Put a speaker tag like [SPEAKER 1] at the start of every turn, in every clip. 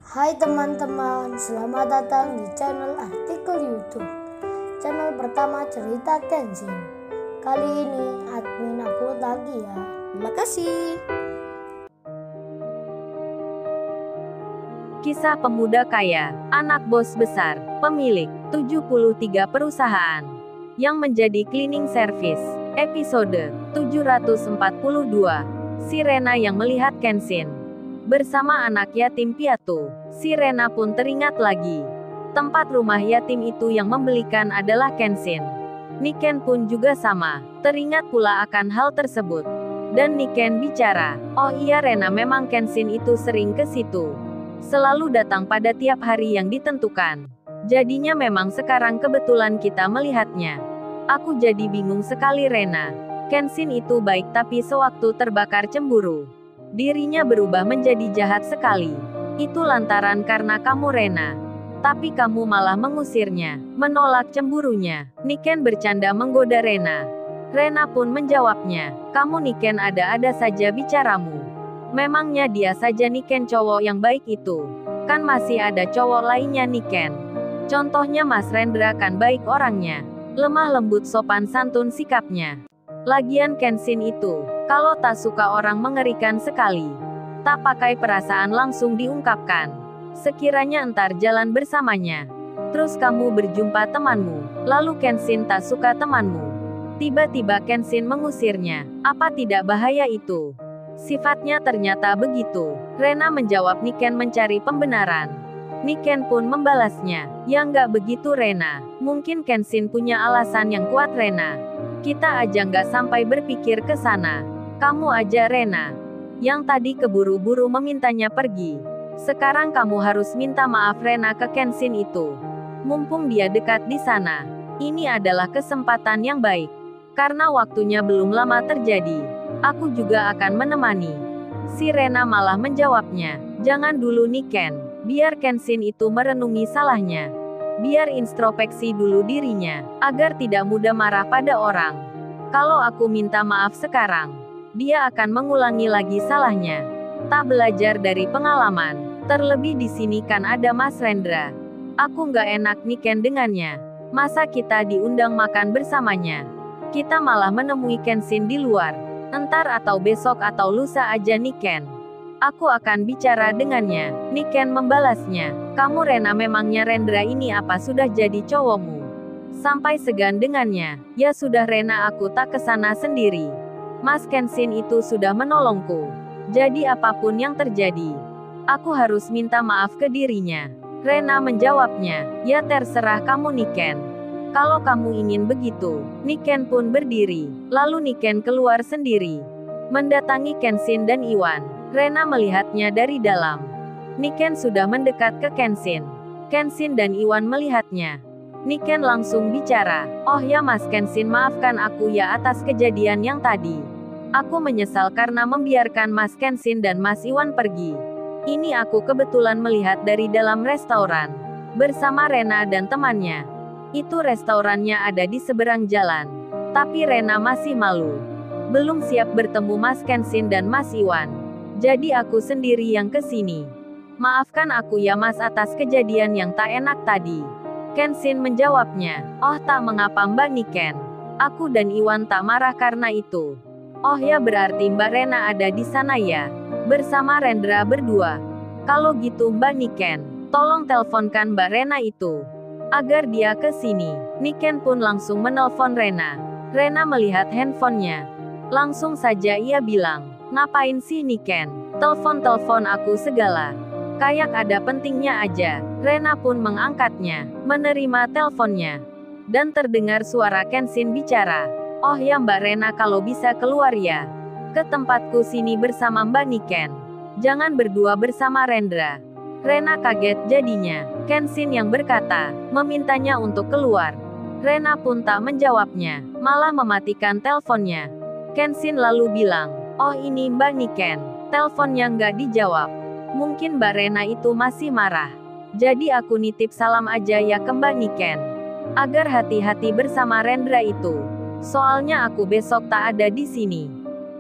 [SPEAKER 1] Hai teman-teman, selamat datang di channel artikel YouTube. Channel pertama cerita Kenshin. Kali ini admin upload lagi ya. Terima kasih.
[SPEAKER 2] Kisah pemuda kaya, anak bos besar, pemilik 73 perusahaan, yang menjadi cleaning service. Episode 742. Si Rena yang melihat Kenshin bersama anak yatim piatu. Si Rena pun teringat lagi. Tempat rumah yatim itu yang membelikan adalah Kenshin. Niken pun juga sama, teringat pula akan hal tersebut. Dan Niken bicara, "Oh iya Rena, memang Kenshin itu sering ke situ. Selalu datang pada tiap hari yang ditentukan. Jadinya memang sekarang kebetulan kita melihatnya. Aku jadi bingung sekali Rena. Kenshin itu baik tapi sewaktu terbakar cemburu. Dirinya berubah menjadi jahat sekali. Itu lantaran karena kamu Rena. Tapi kamu malah mengusirnya, menolak cemburunya." Niken bercanda menggoda Rena. Rena pun menjawabnya, "Kamu Niken ada-ada saja bicaramu. Memangnya dia saja Niken cowok yang baik itu. Kan masih ada cowok lainnya Niken. Contohnya Mas Rendra kan baik orangnya. Lemah lembut sopan santun sikapnya. Lagian Kenshin itu, kalau tak suka orang mengerikan sekali. Tak pakai perasaan langsung diungkapkan. Sekiranya entar jalan bersamanya. Terus kamu berjumpa temanmu, lalu Kenshin tak suka temanmu. Tiba-tiba Kenshin mengusirnya. Apa tidak bahaya itu? Sifatnya ternyata begitu. Rena menjawab. Niken mencari pembenaran. Niken pun membalasnya, "Ya nggak begitu Rena. Mungkin Kenshin punya alasan yang kuat Rena. Kita aja nggak sampai berpikir ke sana. Kamu aja Rena, yang tadi keburu-buru memintanya pergi. Sekarang kamu harus minta maaf Rena ke Kenshin itu. Mumpung dia dekat di sana. Ini adalah kesempatan yang baik. Karena waktunya belum lama terjadi. Aku juga akan menemani." Si Rena malah menjawabnya, "Jangan dulu Niken. Biar Kenshin itu merenungi salahnya. Biar introspeksi dulu dirinya, agar tidak mudah marah pada orang. Kalau aku minta maaf sekarang, dia akan mengulangi lagi salahnya. Tak belajar dari pengalaman. Terlebih di sini kan ada Mas Rendra. Aku nggak enak Niken dengannya. Masa kita diundang makan bersamanya? Kita malah menemui Kenshin di luar. Entar atau besok atau lusa aja Niken. Aku akan bicara dengannya." Niken membalasnya, "Kamu Rena, memangnya Rendra ini apa sudah jadi cowokmu? Sampai segan dengannya?" "Ya sudah Rena, aku tak kesana sendiri. Mas Kenshin itu sudah menolongku. Jadi apapun yang terjadi, aku harus minta maaf ke dirinya." Rena menjawabnya, "Ya terserah kamu Niken. Kalau kamu ingin begitu." Niken pun berdiri. Lalu Niken keluar sendiri, mendatangi Kenshin dan Iwan. Rena melihatnya dari dalam. Niken sudah mendekat ke Kenshin. Kenshin dan Iwan melihatnya. Niken langsung bicara, "Oh ya Mas Kenshin, maafkan aku ya atas kejadian yang tadi. Aku menyesal karena membiarkan Mas Kenshin dan Mas Iwan pergi. Ini aku kebetulan melihat dari dalam restoran bersama Rena dan temannya. Itu restorannya ada di seberang jalan. Tapi Rena masih malu. Belum siap bertemu Mas Kenshin dan Mas Iwan. Jadi aku sendiri yang kesini. Maafkan aku ya Mas atas kejadian yang tak enak tadi." Kenshin menjawabnya, "Oh tak mengapa Mbak Niken. Aku dan Iwan tak marah karena itu." "Oh ya berarti Mbak Rena ada di sana ya? Bersama Rendra berdua? Kalau gitu Mbak Niken, tolong teleponkan Mbak Rena itu, agar dia ke sini." Niken pun langsung menelpon Rena. Rena melihat handphonenya. Langsung saja ia bilang, "Ngapain sih Niken? Telepon-telepon aku segala. Kayak ada pentingnya aja." Rena pun mengangkatnya, menerima teleponnya. Dan terdengar suara Kenshin bicara, "Oh ya Mbak Rena, kalau bisa keluar ya. Ke tempatku sini bersama Mbak Niken. Jangan berdua bersama Rendra." Rena kaget jadinya. Kenshin yang berkata, memintanya untuk keluar. Rena pun tak menjawabnya, malah mematikan teleponnya. Kenshin lalu bilang, "Oh ini Mbak Niken." Teleponnya nggak dijawab. Mungkin Mbak Rena itu masih marah. Jadi aku nitip salam aja ya ke Mbak Niken, agar hati-hati bersama Rendra itu. Soalnya aku besok tak ada di sini.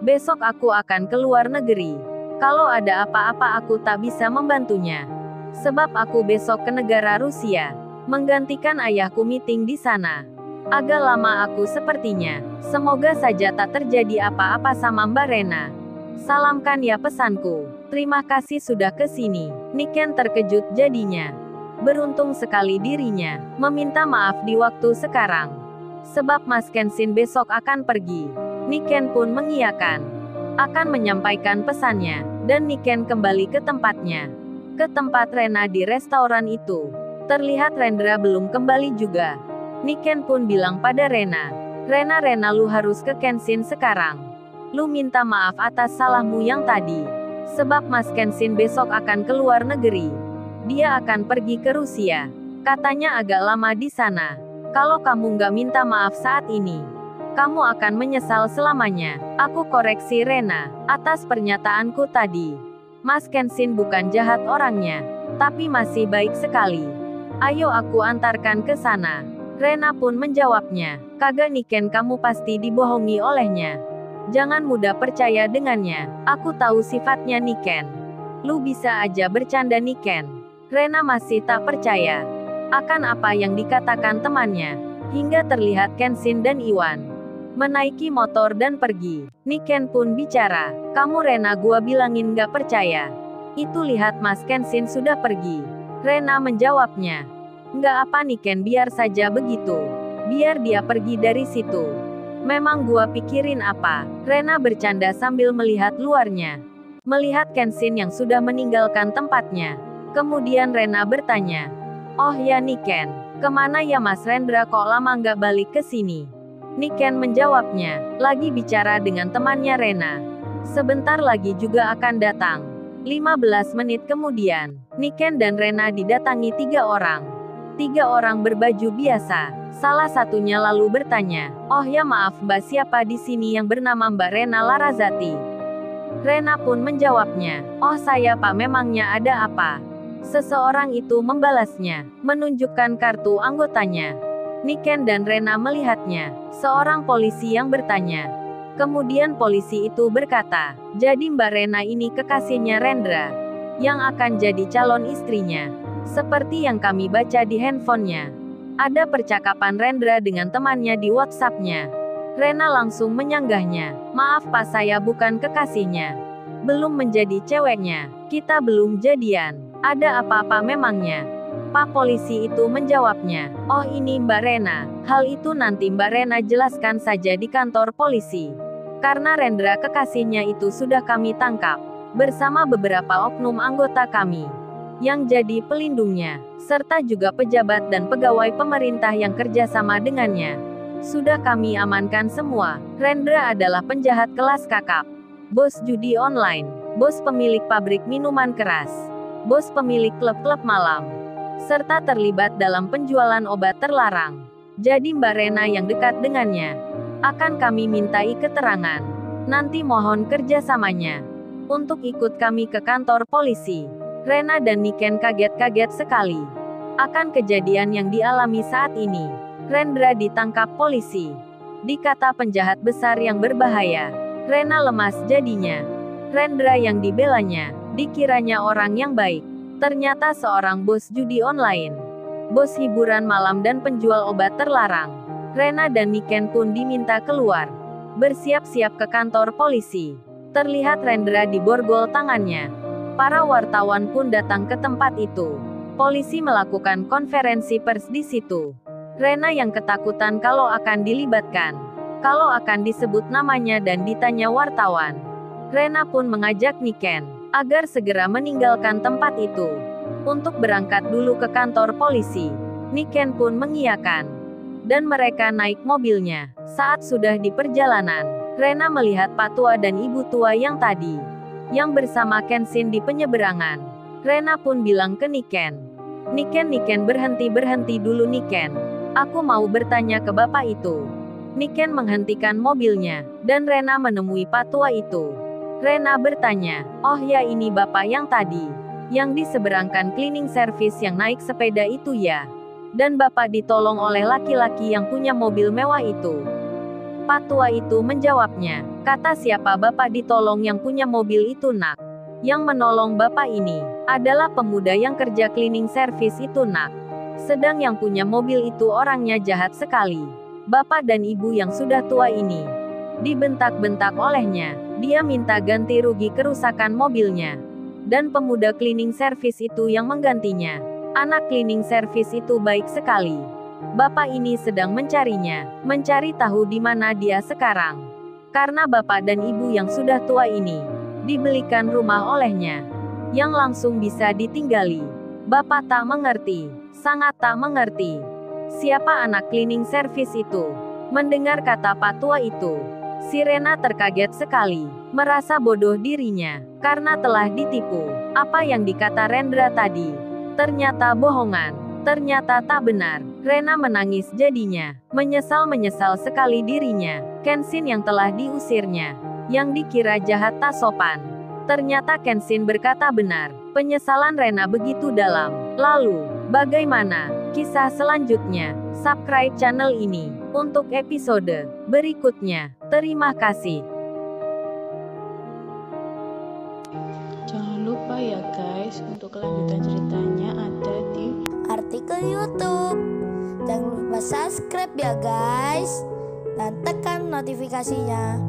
[SPEAKER 2] Besok aku akan keluar negeri. Kalau ada apa-apa aku tak bisa membantunya. Sebab aku besok ke negara Rusia. Menggantikan ayahku meeting di sana. Agak lama aku sepertinya. Semoga saja tak terjadi apa-apa sama Mbak Rena. Salamkan ya pesanku. Terima kasih sudah ke sini. Niken terkejut jadinya. Beruntung sekali dirinya meminta maaf di waktu sekarang. Sebab Mas Kenshin besok akan pergi. Niken pun mengiyakan. Akan menyampaikan pesannya. Dan Niken kembali ke tempatnya. Ke tempat Rena di restoran itu. Terlihat Rendra belum kembali juga. Niken pun bilang pada Rena. Rena lu harus ke Kenshin sekarang. Lu minta maaf atas salahmu yang tadi. Sebab Mas Kenshin besok akan ke luar negeri. Dia akan pergi ke Rusia. Katanya agak lama di sana. Kalau kamu nggak minta maaf saat ini, kamu akan menyesal selamanya. Aku koreksi Rena atas pernyataanku tadi. Mas Kenshin bukan jahat orangnya, tapi masih baik sekali. Ayo aku antarkan ke sana. Rena pun menjawabnya. Kagak Niken, kamu pasti dibohongi olehnya. Jangan mudah percaya dengannya. Aku tahu sifatnya Niken. Lu bisa aja bercanda Niken. Rena masih tak percaya akan apa yang dikatakan temannya. Hingga terlihat Kenshin dan Iwan menaiki motor dan pergi. Niken pun bicara. Kamu Rena, gua bilangin gak percaya. Itu lihat Mas Kenshin sudah pergi. Rena menjawabnya. Nggak apa Niken, biar saja begitu. Biar dia pergi dari situ. Memang gua pikirin apa? Rena bercanda sambil melihat luarnya. Melihat Kenshin yang sudah meninggalkan tempatnya. Kemudian Rena bertanya. Oh ya Niken, kemana ya Mas Rendra, kok lama nggak balik ke sini? Niken menjawabnya. Lagi bicara dengan temannya Rena. Sebentar lagi juga akan datang. 15 menit kemudian, Niken dan Rena didatangi 3 orang. 3 orang berbaju biasa. Salah satunya lalu bertanya, oh ya maaf Mbak, siapa di sini yang bernama Mbak Rena Larazati? Rena pun menjawabnya, oh saya Pak, memangnya ada apa? Seseorang itu membalasnya, menunjukkan kartu anggotanya. Niken dan Rena melihatnya, seorang polisi yang bertanya. Kemudian polisi itu berkata, jadi Mbak Rena ini kekasihnya Rendra, yang akan jadi calon istrinya. Seperti yang kami baca di handphonenya. Ada percakapan Rendra dengan temannya di WhatsApp-nya. Rena langsung menyanggahnya. Maaf Pak, saya bukan kekasihnya. Belum menjadi ceweknya. Kita belum jadian. Ada apa-apa memangnya? Pak polisi itu menjawabnya. Oh ini Mbak Rena. Hal itu nanti Mbak Rena jelaskan saja di kantor polisi. Karena Rendra kekasihnya itu sudah kami tangkap. Bersama beberapa oknum anggota kami. Yang jadi pelindungnya, serta juga pejabat dan pegawai pemerintah yang kerja sama dengannya. Sudah kami amankan semua. Rendra adalah penjahat kelas kakap, bos judi online, bos pemilik pabrik minuman keras, bos pemilik klub-klub malam, serta terlibat dalam penjualan obat terlarang. Jadi Mbak Rena yang dekat dengannya, akan kami mintai keterangan. Nanti mohon kerjasamanya, untuk ikut kami ke kantor polisi. Rena dan Niken kaget-kaget sekali akan kejadian yang dialami saat ini. Rendra ditangkap polisi. Dikata penjahat besar yang berbahaya. Rena lemas jadinya. Rendra yang dibelanya, dikiranya orang yang baik. Ternyata seorang bos judi online. Bos hiburan malam dan penjual obat terlarang. Rena dan Niken pun diminta keluar. Bersiap-siap ke kantor polisi. Terlihat Rendra diborgol tangannya. Para wartawan pun datang ke tempat itu. Polisi melakukan konferensi pers di situ. Rena yang ketakutan kalau akan dilibatkan. Kalau akan disebut namanya dan ditanya wartawan. Rena pun mengajak Niken agar segera meninggalkan tempat itu. Untuk berangkat dulu ke kantor polisi. Niken pun mengiyakan. Dan mereka naik mobilnya. Saat sudah di perjalanan, Rena melihat Pak Tua dan Ibu Tua yang tadi. Yang bersama Kenshin di penyeberangan. Rena pun bilang ke Niken. Niken berhenti dulu Niken. Aku mau bertanya ke bapak itu. Niken menghentikan mobilnya, dan Rena menemui Pak Tua itu. Rena bertanya, oh ya ini bapak yang tadi. Yang diseberangkan cleaning service yang naik sepeda itu ya. Dan bapak ditolong oleh laki-laki yang punya mobil mewah itu. Pak Tua itu menjawabnya, kata siapa bapak ditolong yang punya mobil itu nak? Yang menolong bapak ini adalah pemuda yang kerja cleaning service itu, nak. Sedang yang punya mobil itu orangnya jahat sekali. Bapak dan ibu yang sudah tua ini dibentak-bentak olehnya. Dia minta ganti rugi kerusakan mobilnya. Dan pemuda cleaning service itu yang menggantinya. Anak cleaning service itu baik sekali. Bapak ini sedang mencarinya, mencari tahu di mana dia sekarang. Karena bapak dan ibu yang sudah tua ini dibelikan rumah olehnya, yang langsung bisa ditinggali. Bapak tak mengerti, sangat tak mengerti. Siapa anak cleaning service itu? Mendengar kata Pak Tua itu, si Rena terkaget sekali, merasa bodoh dirinya, karena telah ditipu. Apa yang dikata Rendra tadi, ternyata bohongan, ternyata tak benar. Rena menangis jadinya, menyesal sekali dirinya. Kenshin yang telah diusirnya, yang dikira jahat tak sopan. Ternyata Kenshin berkata benar, penyesalan Rena begitu dalam. Lalu, bagaimana kisah selanjutnya? Subscribe channel ini untuk episode berikutnya. Terima kasih.
[SPEAKER 3] Jangan lupa ya guys, untuk kelanjutan ceritanya ada di
[SPEAKER 1] artikel YouTube. Jangan lupa subscribe ya guys, dan tekan notifikasinya